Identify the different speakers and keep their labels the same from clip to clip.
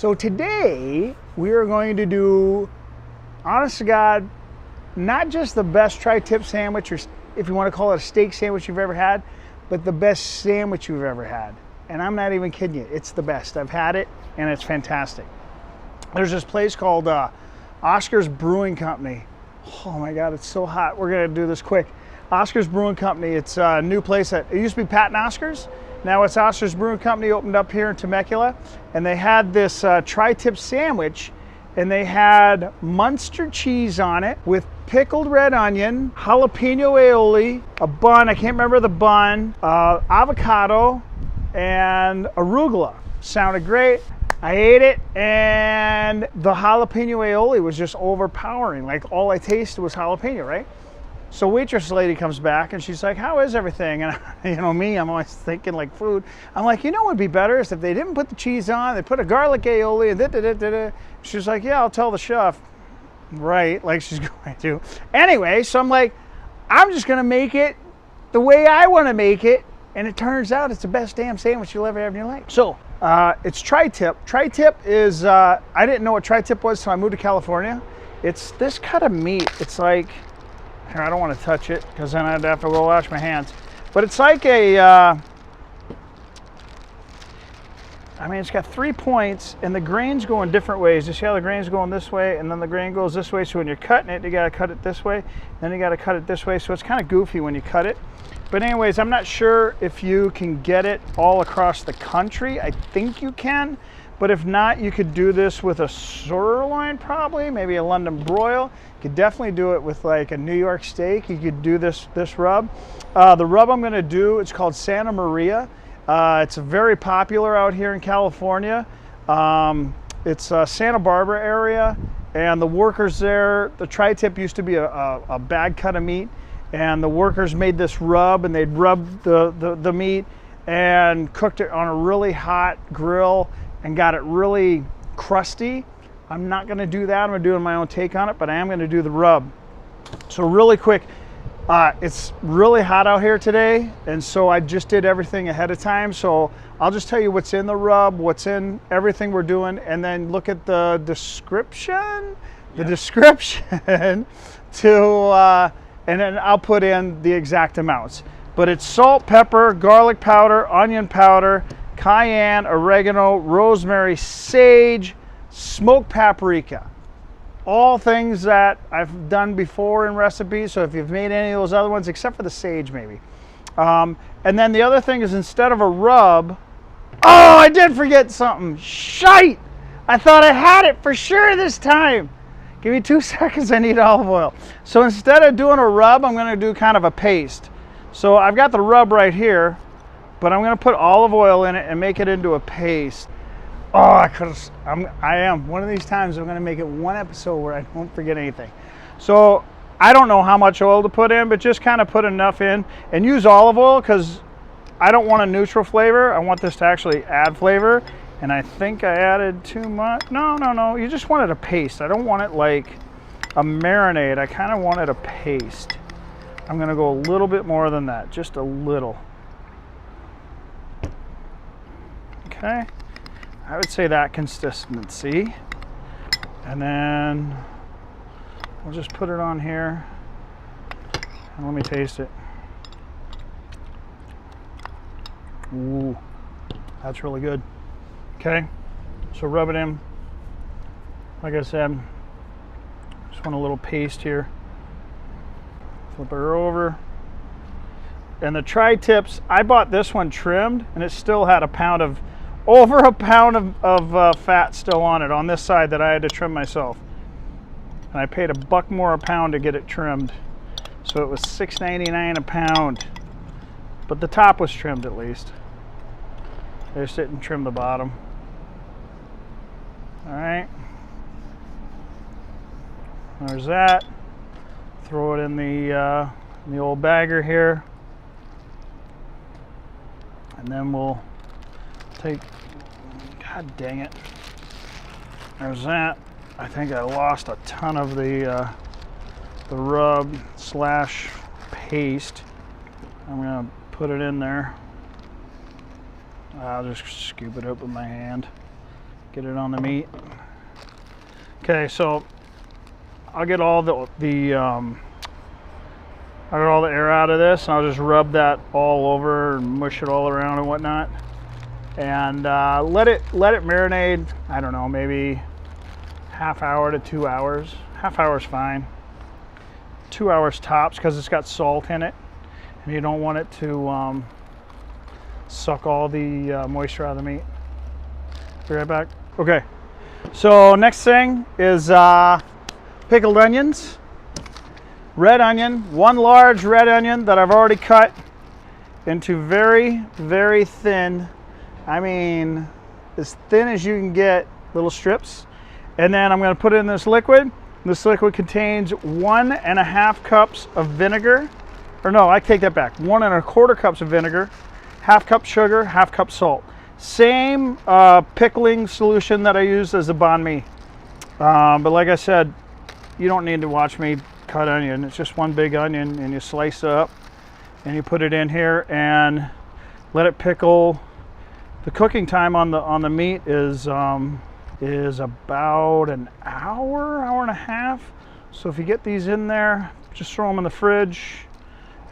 Speaker 1: So today we are going to do, honest to God, not just the best tri-tip sandwich, or if you want to call it a steak sandwich you've ever had, but the best sandwich you've ever had. And I'm not even kidding you, it's the best. I've had it and it's fantastic. There's this place called Oscar's Brewing Company. Oh my God, it's so hot. We're gonna do this quick. Oscar's Brewing Company, it's a new place that, it used to be Pat and Oscar's. Now it's Oscar's Brewing Company, opened up here in Temecula. And they had this tri-tip sandwich, and they had Munster cheese on it with pickled red onion, jalapeno aioli, a bun, I can't remember the bun, avocado, and arugula. Sounded great. I ate it, and the jalapeno aioli was just overpowering. Like, all I tasted was jalapeno, right? So waitress lady comes back and she's like, how is everything? And you know me, I'm always thinking like food. I'm like, you know what would be better is if they didn't put the cheese on, they put a garlic aioli and da-da-da-da-da. She's like, yeah, I'll tell the chef. Right, like she's going to. Anyway, so I'm like, I'm just gonna make it the way I wanna make it. And it turns out it's the best damn sandwich you'll ever have in your life. So it's tri-tip. Tri-tip is, I didn't know what tri-tip was until I moved to California. It's this cut of meat. It's like, here, I don't want to touch it because then I'd have to go wash my hands. But it's like a, I mean, it's got 3 points and the grain's going different ways. You see how the grain's going this way and then the grain goes this way. So when you're cutting it, you got to cut it this way. Then you got to cut it this way. So it's kind of goofy when you cut it. But anyways, I'm not sure if you can get it all across the country. I think you can. But if not, you could do this with a sirloin probably, maybe a London broil. You could definitely do it with like a New York steak. You could do this rub. The rub I'm gonna do, it's called Santa Maria. It's very popular out here in California. It's Santa Barbara area, and the workers there, the tri-tip used to be a bag cut of meat, and the workers made this rub, and they'd rub the meat and cooked it on a really hot grill and got it really crusty. I'm not gonna do that, I'm gonna do my own take on it, but I am gonna do the rub. So really quick, it's really hot out here today, and so I just did everything ahead of time. So I'll just tell you what's in the rub, what's in everything we're doing, and then look at the description, to, and then I'll put in the exact amounts. But it's salt, pepper, garlic powder, onion powder, cayenne, oregano, rosemary, sage, smoked paprika. All things that I've done before in recipes, so if you've made any of those other ones, except for the sage maybe. And then the other thing is, instead of a rub, oh, I did forget something. Shite! I thought I had it for sure this time. Give me 2 seconds, I need olive oil. So instead of doing a rub, I'm gonna do kind of a paste. So I've got the rub right here, but I'm gonna put olive oil in it and make it into a paste. Oh, I am. One of these times I'm gonna make it one episode where I don't forget anything. So I don't know how much oil to put in, but just kind of put enough in and use olive oil because I don't want a neutral flavor. I want this to actually add flavor. And I think I added too much. No. You just wanted a paste. I don't want it like a marinade. I kind of wanted a paste. I'm gonna go a little bit more than that, just a little. Okay, I would say that consistency. And then we'll just put it on here and let me taste it. Ooh, that's really good. Okay, so rub it in. Like I said, just want a little paste here. Flip her over. And the tri-tips, I bought this one trimmed and it still had over a pound of fat still on it on this side that I had to trim myself. And I paid $1 more a pound to get it trimmed. So it was $6.99 a pound. But the top was trimmed at least. I just didn't trim the bottom. All right. There's that. Throw it in the old bagger here. And then we'll take, God dang it. There's that. I think I lost a ton of the rub slash paste. I'm gonna put it in there. I'll just scoop it up with my hand. Get it on the meat. Okay, so I'll get all the I got all the air out of this, and I'll just rub that all over and mush it all around and whatnot, and let it marinate. I don't know, maybe half hour to 2 hours. Half hour is fine. 2 hours tops, because it's got salt in it, and you don't want it to suck all the moisture out of the meat. Be right back. Okay, so next thing is pickled onions. Red onion, one large red onion that I've already cut into very, very thin, I mean, as thin as you can get, little strips. And then I'm going to put it in this liquid. This liquid contains 1.5 cups of vinegar. Or no, I take that back. 1.25 cups of vinegar, half cup sugar, half cup salt. Same pickling solution that I use as the banh mi. But like I said, you don't need to watch me cut onion. It's just one big onion, and you slice it up and you put it in here and let it pickle. The cooking time on the meat is about an hour and a half. So if you get these in there, just throw them in the fridge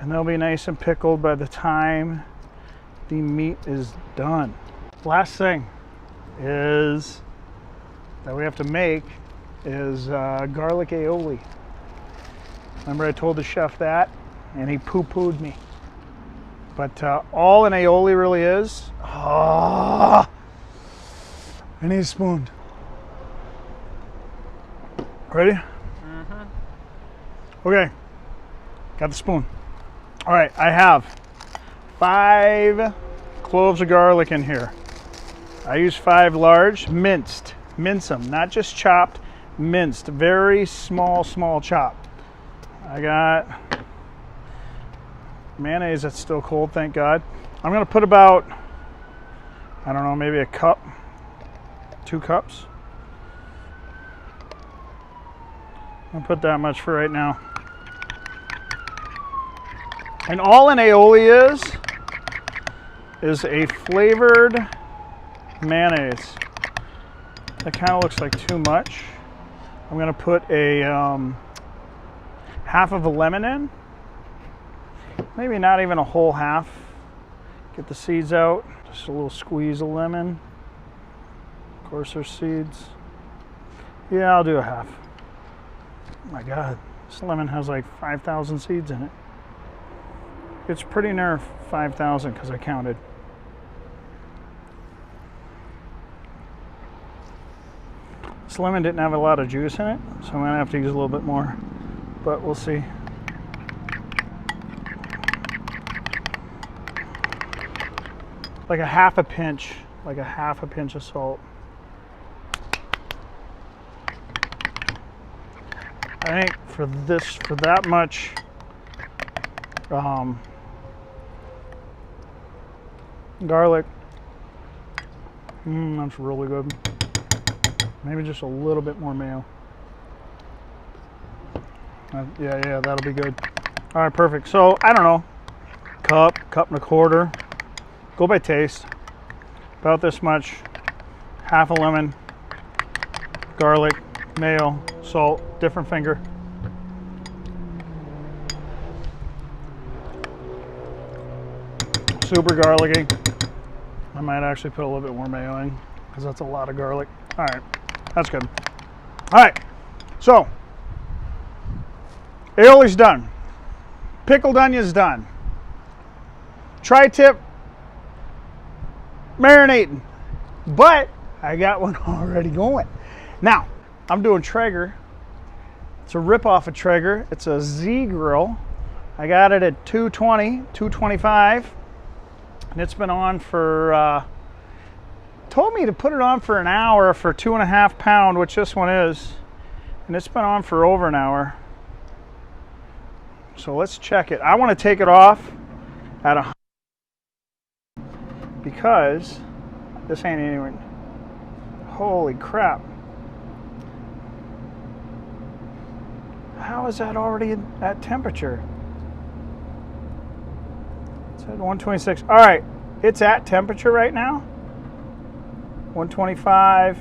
Speaker 1: and they'll be nice and pickled by the time the meat is done. Last thing is that we have to make is garlic aioli. Remember I told the chef that, and he poo-pooed me. But all an aioli really is, I need a spoon. Ready? Mm-hmm. Okay, got the spoon. All right, I have 5 cloves of garlic in here. I use 5 large, minced. Mince them, not just chopped, minced. Very small chop. I got mayonnaise that's still cold, thank God. I'm gonna put about, I don't know, maybe a cup, 2 cups. I'll put that much for right now. And all an aioli is a flavored mayonnaise. That kind of looks like too much. I'm gonna put a half of a lemon in. Maybe not even a whole half. Get the seeds out. Just a little squeeze of lemon. Of course there's seeds. Yeah, I'll do a half. Oh my God, this lemon has like 5,000 seeds in it. It's pretty near 5,000 because I counted. This lemon didn't have a lot of juice in it, so I'm gonna have to use a little bit more, but we'll see. Like a half a pinch of salt. I think for that much garlic, that's really good. Maybe just a little bit more mayo. Yeah, that'll be good. All right, perfect. So I don't know, cup and a quarter. Go by taste. About this much. Half a lemon, garlic, mayo, salt, different finger. Super garlicky. I might actually put a little bit more mayo in because that's a lot of garlic. All right, that's good. All right, so aioli's done. Pickled onion's done. Tri-tip marinating, but I got one already going. Now, I'm doing Traeger. It's a rip-off of Traeger. It's a Z grill. I got it at 220, 225, and it's been on for, told me to put it on for an hour for 2.5 pound, which this one is, and it's been on for over an hour. So let's check it. I want to take it off at 100 because this ain't even, holy crap. How is that already at temperature? It's at 126. All right, it's at temperature right now. 125.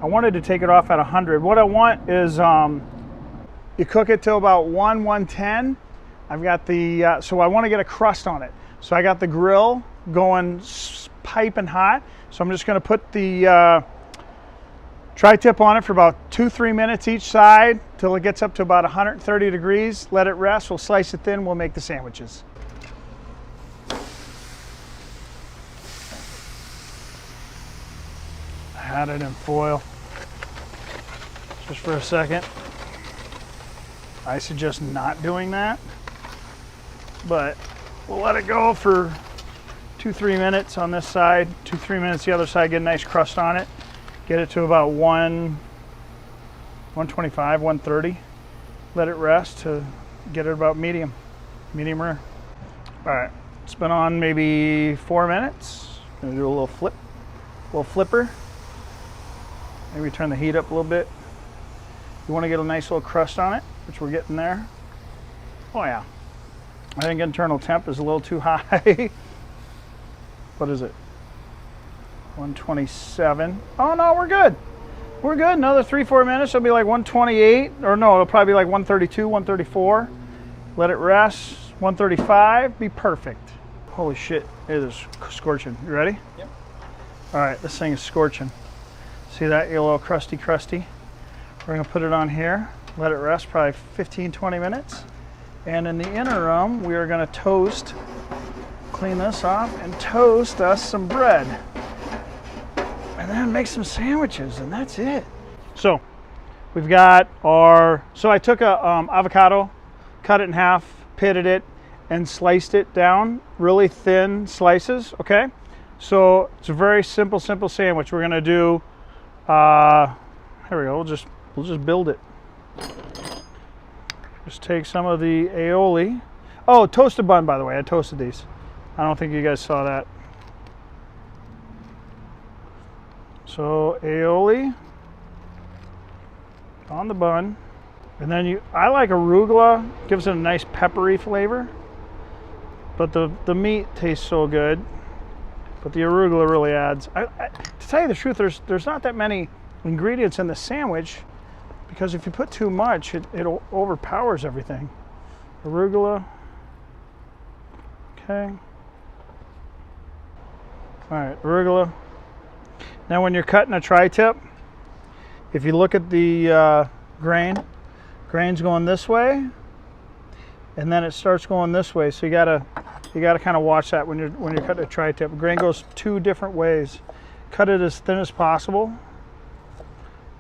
Speaker 1: I wanted to take it off at 100. What I want is you cook it till about 110. I've got the, so I want to get a crust on it. So I got the grill going piping hot. So I'm just going to put the tri-tip on it for about 2-3 minutes each side till it gets up to about 130 degrees. Let it rest. We'll slice it thin. We'll make the sandwiches. I had it in foil just for a second. I suggest not doing that, but we'll let it go for 2-3 minutes on this side, 2-3 minutes the other side, get a nice crust on it. Get it to about 125, 130. Let it rest to get it about medium rare. All right, it's been on maybe 4 minutes. Gonna do a little flipper. Maybe turn the heat up a little bit. You want to get a nice little crust on it, which we're getting there. Oh yeah. I think internal temp is a little too high. What is it? 127. Oh no, we're good. We're good. Another 3-4 minutes. It'll be like 128. Or no, it'll probably be like 132, 134. Let it rest. 135. Be perfect. Holy shit. It is scorching. You ready?
Speaker 2: Yep.
Speaker 1: All right, this thing is scorching. See that? You're a little crusty. We're going to put it on here. Let it rest probably 15-20 minutes. And in the interim, we are going to toast, clean this off, and toast us some bread. And then make some sandwiches, and that's it. So we've got our, so I took a avocado, cut it in half, pitted it, and sliced it down, really thin slices, okay? So it's a very simple sandwich. We're gonna do, here we go, we'll just build it. Just take some of the aioli. Oh, toasted bun, by the way, I toasted these. I don't think you guys saw that. So aioli on the bun, and then I like arugula, gives it a nice peppery flavor, but the meat tastes so good, but the arugula really adds. To tell you the truth, there's not that many ingredients in the sandwich, because if you put too much, it overpowers everything. Arugula, okay. All right, arugula. Now when you're cutting a tri-tip, if you look at the grain's going this way, and then it starts going this way. So you gotta kind of watch that when you're cutting a tri-tip. Grain goes 2 different ways. Cut it as thin as possible.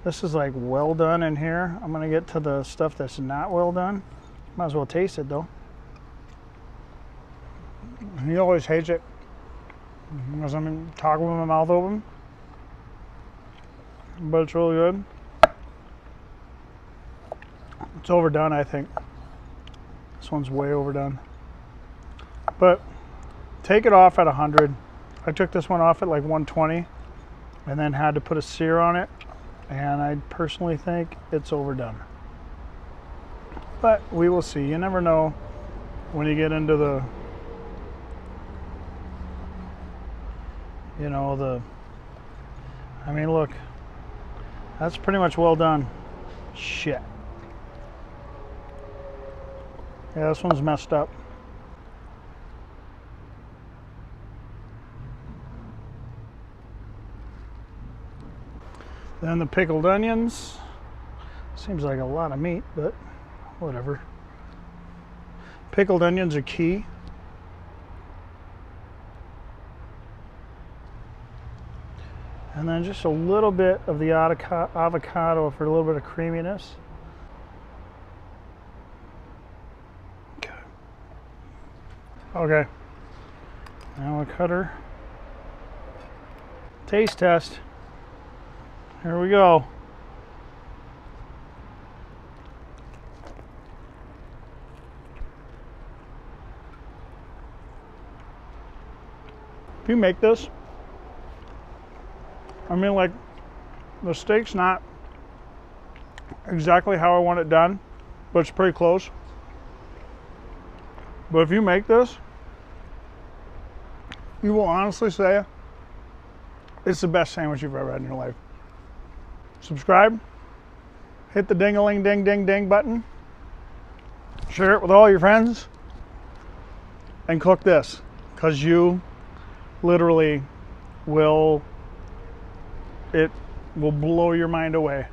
Speaker 1: This is like well done in here. I'm gonna get to the stuff that's not well done. Might as well taste it though. He always hates it because I'm talking with my mouth open. But it's really good. It's overdone, I think. This one's way overdone. But take it off at 100. I took this one off at like 120 and then had to put a sear on it. And I personally think it's overdone. But we will see. You never know when you get into the, I mean, look. That's pretty much well done. Shit. Yeah, this one's messed up. Then the pickled onions. Seems like a lot of meat, but whatever. Pickled onions are key. And then just a little bit of the avocado for a little bit of creaminess. Okay. Now a cutter. Taste test. Here we go. If you make this, I mean, like, the steak's not exactly how I want it done, but it's pretty close. But if you make this, you will honestly say It's the best sandwich you've ever had in your life. Subscribe. Hit the ding-a-ling-ding-ding-ding button. Share it with all your friends. And cook this, because you literally will, it will blow your mind away.